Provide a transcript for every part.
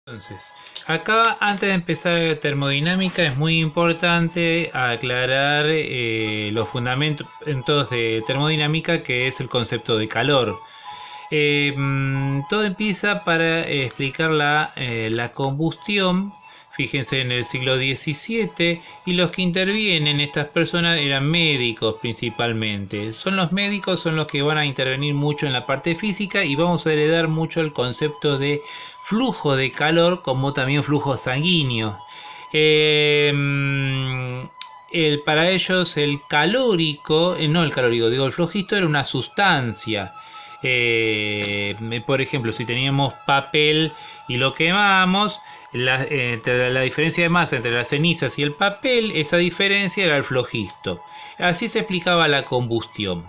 Entonces, acá antes de empezar termodinámica es muy importante aclarar los fundamentos de termodinámica, que es el concepto de calor. Todo empieza para explicar la combustión. Fíjense, en el siglo XVII, y los que intervienen, estas personas, eran médicos principalmente. Son los médicos, son los que van a intervenir mucho en la parte física, y vamos a heredar mucho el concepto de flujo de calor como también flujo sanguíneo. Para ellos el calórico, no el calórico, digo el flojisto, era una sustancia. Por ejemplo, si teníamos papel y lo quemamos, la diferencia de masa entre las cenizas y el papel, esa diferencia era el flogisto. Así se explicaba la combustión.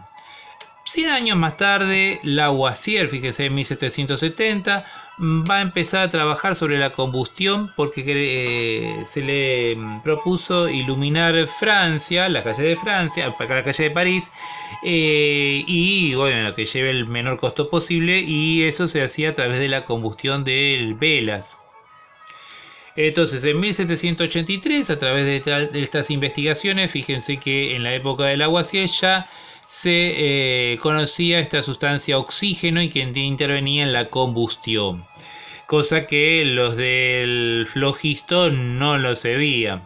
100 años más tarde, Lavoisier, fíjese, en 1770, va a empezar a trabajar sobre la combustión porque se le propuso iluminar Francia, la calle de Francia, la calle de París, y bueno, que lleve el menor costo posible, y eso se hacía a través de la combustión de velas. Entonces, en 1783, a través de estas investigaciones, fíjense que en la época del Lavoisier ya se conocía esta sustancia oxígeno y que intervenía en la combustión, cosa que los del flogisto no lo sabían.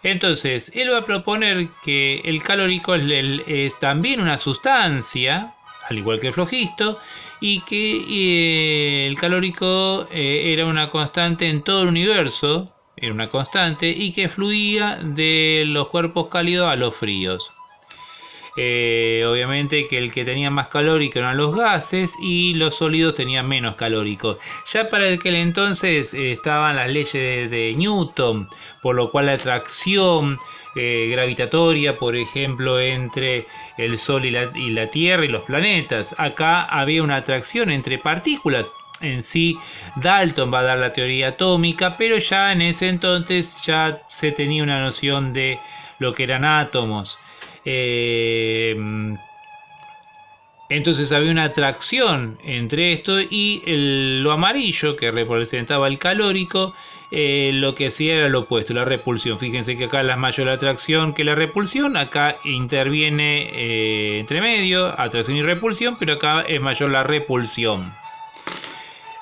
Entonces, él va a proponer que el calórico es también una sustancia, al igual que el flogisto, y que el calórico era una constante en todo el universo, era una constante, y que fluía de los cuerpos cálidos a los fríos. Obviamente que el que tenía más calórico eran los gases y los sólidos tenían menos calórico. Ya para aquel entonces estaban las leyes de Newton, por lo cual la atracción gravitatoria, por ejemplo, entre el Sol y la Tierra y los planetas. Acá había una atracción entre partículas. En sí, Dalton va a dar la teoría atómica, pero ya en ese entonces ya se tenía una noción de lo que eran átomos. Entonces había una atracción entre esto y lo amarillo, que representaba el calórico, lo que hacía era lo opuesto, la repulsión. Fíjense que acá es mayor la atracción que la repulsión, acá interviene entre medio, atracción y repulsión, pero acá es mayor la repulsión.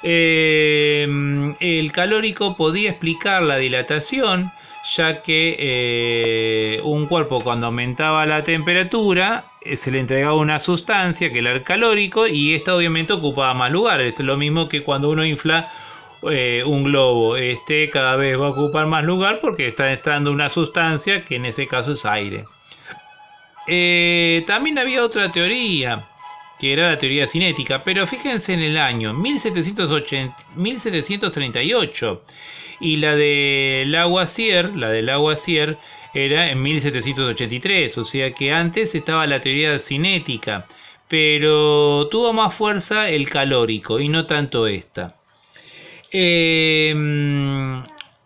El calórico podía explicar la dilatación, ya que un cuerpo, cuando aumentaba la temperatura, se le entregaba una sustancia que era el calórico, y esta obviamente ocupaba más lugar. Es lo mismo que cuando uno infla un globo, cada vez va a ocupar más lugar porque está entrando una sustancia que en ese caso es aire. También había otra teoría, que era la teoría cinética, pero fíjense en el año 1738, y la de Lavoisier era en 1783, o sea que antes estaba la teoría cinética, pero tuvo más fuerza el calórico y no tanto esta.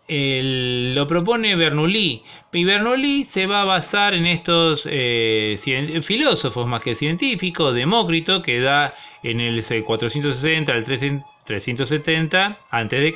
Lo propone Bernoulli, y Bernoulli se va a basar en estos filósofos más que científicos. Demócrito, que da en el 460 al 370 a.C.,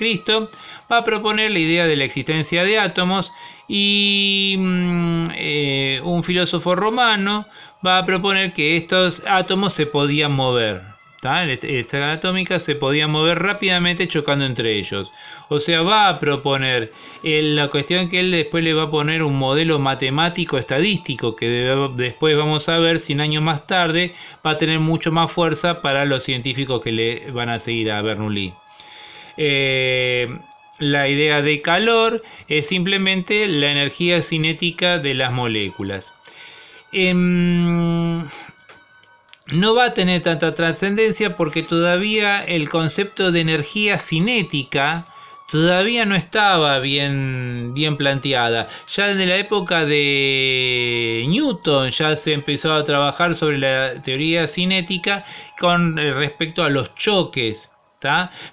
va a proponer la idea de la existencia de átomos, y un filósofo romano va a proponer que estos átomos se podían mover. Esta atómica se podía mover rápidamente chocando entre ellos. O sea, va a proponer la cuestión que él después le va a poner un modelo matemático estadístico que después vamos a ver, 100 años más tarde, va a tener mucho más fuerza para los científicos que le van a seguir a Bernoulli. La idea de calor es simplemente la energía cinética de las moléculas. No va a tener tanta trascendencia porque todavía el concepto de energía cinética todavía no estaba bien planteada. Ya desde la época de Newton ya se empezó a trabajar sobre la teoría cinética con respecto a los choques,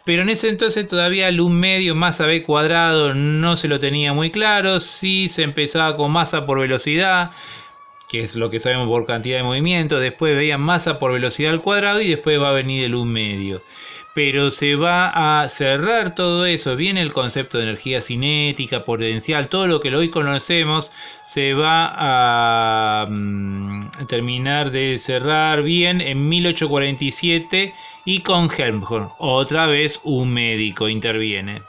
pero en ese entonces todavía el 1/2 masa b cuadrado no se lo tenía muy claro. Sí se empezaba con masa por velocidad, que es lo que sabemos por cantidad de movimiento. Después veían masa por velocidad al cuadrado y después va a venir el 1/2. Pero se va a cerrar todo eso. Viene el concepto de energía cinética, potencial, todo lo que hoy conocemos se va a terminar de cerrar bien en 1847 y con Helmholtz. Otra vez un médico interviene.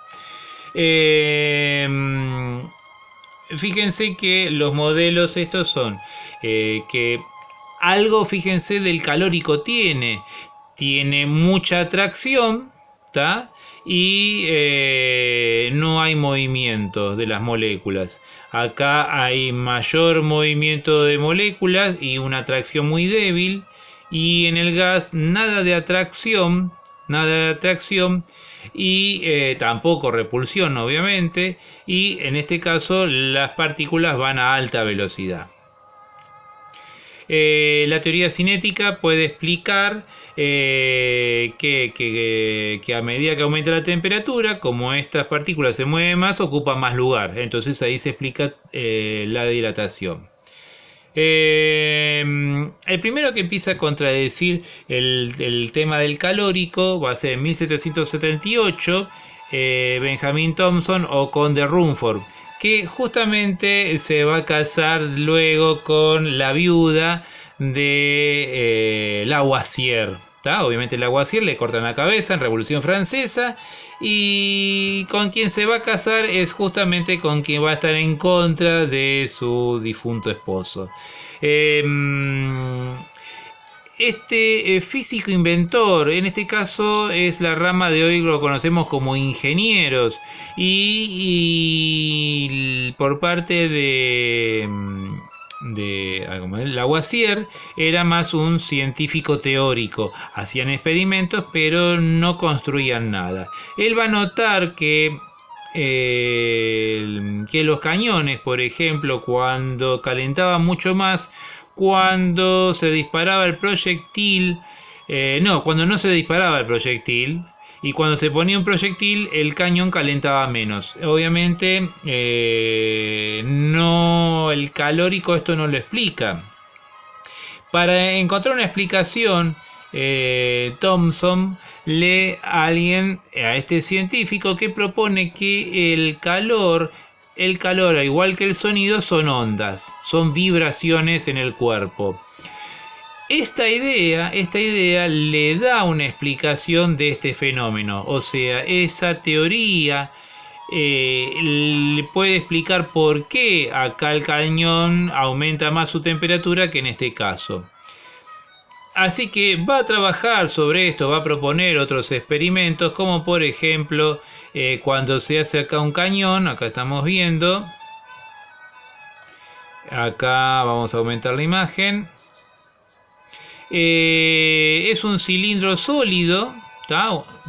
Fíjense que los modelos estos son que algo, fíjense, del calórico tiene mucha atracción, ¿tá? Y no hay movimiento de las moléculas. Acá hay mayor movimiento de moléculas y una atracción muy débil, y en el gas nada de atracción y tampoco repulsión, obviamente, y en este caso las partículas van a alta velocidad. La teoría cinética puede explicar que a medida que aumenta la temperatura, como estas partículas se mueven más, ocupan más lugar. Entonces ahí se explica la dilatación. El primero que empieza a contradecir el tema del calórico va a ser en 1778 Benjamin Thompson o Conde Rumford, que justamente se va a casar luego con la viuda de Lavoisier. Obviamente Lavoisier le cortan la cabeza en Revolución Francesa, y con quien se va a casar es justamente con quien va a estar en contra de su difunto esposo. Este físico inventor, en este caso es la rama de hoy lo conocemos como ingenieros, y por parte de Lavoisier era más un científico teórico. Hacían experimentos pero no construían nada. Él va a notar que los cañones, por ejemplo, cuando calentaban mucho más, cuando se disparaba el proyectil, cuando no se disparaba el proyectil, y cuando se ponía un proyectil, el cañón calentaba menos. Obviamente, el calórico esto no lo explica. Para encontrar una explicación, Thomson lee a este científico que propone que el calor, al igual que el sonido, son ondas, son vibraciones en el cuerpo. Esta idea le da una explicación de este fenómeno, o sea, esa teoría le puede explicar por qué acá el cañón aumenta más su temperatura que en este caso. Así que va a trabajar sobre esto, va a proponer otros experimentos, como por ejemplo cuando se hace acá un cañón, acá estamos viendo, acá vamos a aumentar la imagen. Es un cilindro sólido,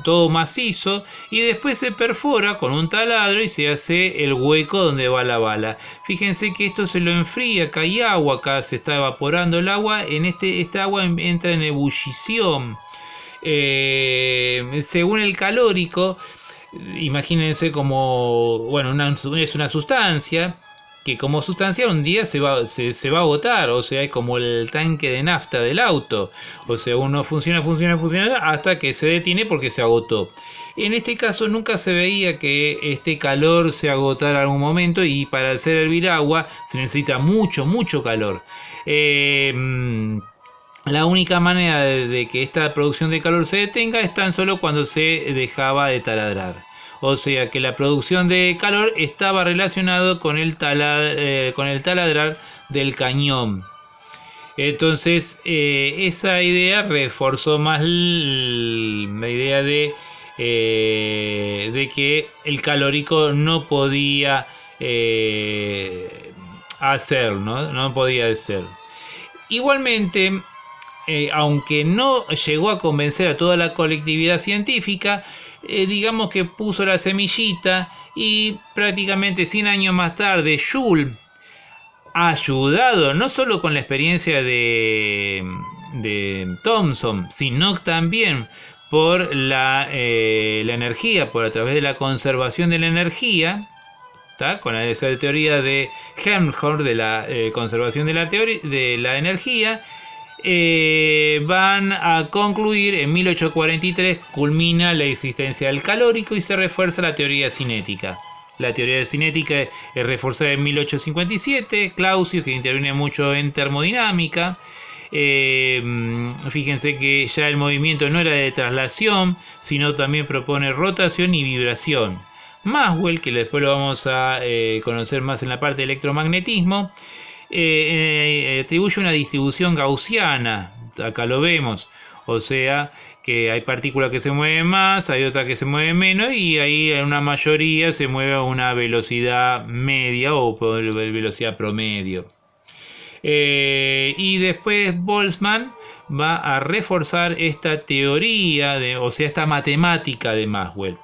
todo macizo, y después se perfora con un taladro y se hace el hueco donde va la bala. Fíjense que esto se lo enfría, acá hay agua, acá se está evaporando el agua, esta agua entra en ebullición. Según el calórico, imagínense como, es una sustancia que como sustancia un día se va a agotar, o sea, es como el tanque de nafta del auto, o sea, uno funciona hasta que se detiene porque se agotó. En este caso nunca se veía que este calor se agotara en algún momento, y para hacer hervir agua se necesita mucho calor. La única manera de que esta producción de calor se detenga es tan solo cuando se dejaba de taladrar. O sea que la producción de calor estaba relacionado con el taladrar del cañón. Entonces esa idea reforzó más la idea de que el calórico no podía hacer, no podía ser. Igualmente, aunque no llegó a convencer a toda la colectividad científica, digamos que puso la semillita, y prácticamente 100 años más tarde Joule, ayudado no solo con la experiencia de Thomson, sino también por la energía, por a través de la conservación de la energía, Con esa teoría de Helmholtz de la conservación de la energía, van a concluir en 1843, culmina la existencia del calórico y se refuerza la teoría cinética. La teoría de cinética es reforzada en 1857, Clausius, que interviene mucho en termodinámica. Fíjense que ya el movimiento no era de traslación, sino también propone rotación y vibración. Maxwell, que después lo vamos a conocer más en la parte de electromagnetismo, atribuye una distribución gaussiana, acá lo vemos, o sea que hay partículas que se mueven más, hay otras que se mueven menos y ahí en una mayoría se mueve a una velocidad media o velocidad promedio. Y después Boltzmann va a reforzar esta teoría, o sea, esta matemática de Maxwell.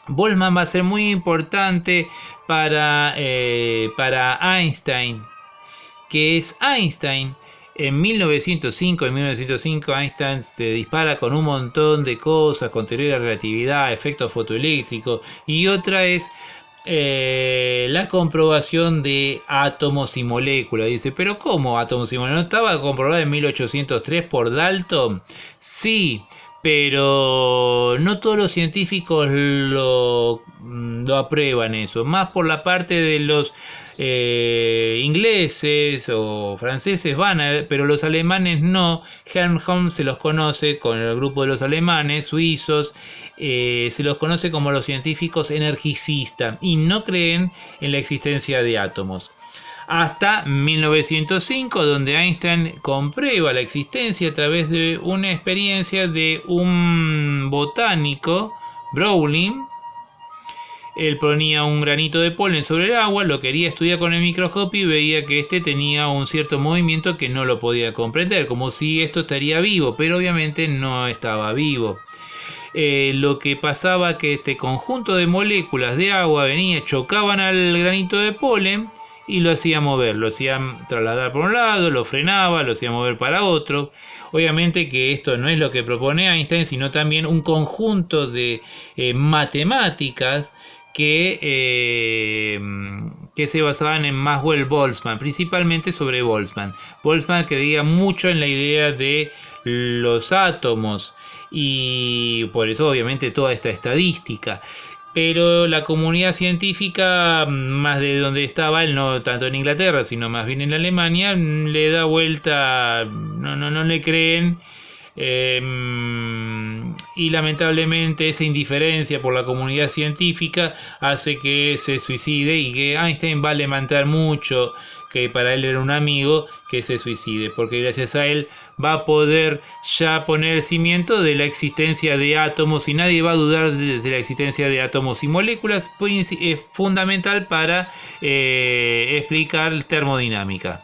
Boltzmann va a ser muy importante para Einstein, que es Einstein. En 1905 Einstein se dispara con un montón de cosas, con teoría de la relatividad, efecto fotoeléctrico, y otra es la comprobación de átomos y moléculas. Dice, pero ¿cómo átomos y moléculas? ¿No estaba comprobada en 1803 por Dalton? Sí, pero no todos los científicos lo aprueban eso, más por la parte de los ingleses o franceses pero los alemanes no. Helmholtz se los conoce con el grupo de los alemanes, suizos, se los conoce como los científicos energicistas y no creen en la existencia de átomos. Hasta 1905, donde Einstein comprueba la existencia a través de una experiencia de un botánico, Browning. Él ponía un granito de polen sobre el agua, lo quería estudiar con el microscopio y veía que este tenía un cierto movimiento que no lo podía comprender, como si esto estaría vivo, pero obviamente no estaba vivo. Lo que pasaba que este conjunto de moléculas de agua chocaban al granito de polen y lo hacía mover, lo hacía trasladar por un lado, lo frenaba, lo hacía mover para otro. Obviamente que esto no es lo que propone Einstein, sino también un conjunto de matemáticas que se basaban en Maxwell-Boltzmann, principalmente sobre Boltzmann. Boltzmann creía mucho en la idea de los átomos y por eso obviamente toda esta estadística. Pero la comunidad científica, más de donde estaba él, no tanto en Inglaterra, sino más bien en Alemania, le da vuelta, no le creen. Y lamentablemente esa indiferencia por la comunidad científica hace que se suicide y que Einstein va a lamentar mucho que para él era un amigo que se suicide, porque gracias a él va a poder ya poner el cimiento de la existencia de átomos y nadie va a dudar de la existencia de átomos y moléculas. Es fundamental para explicar termodinámica.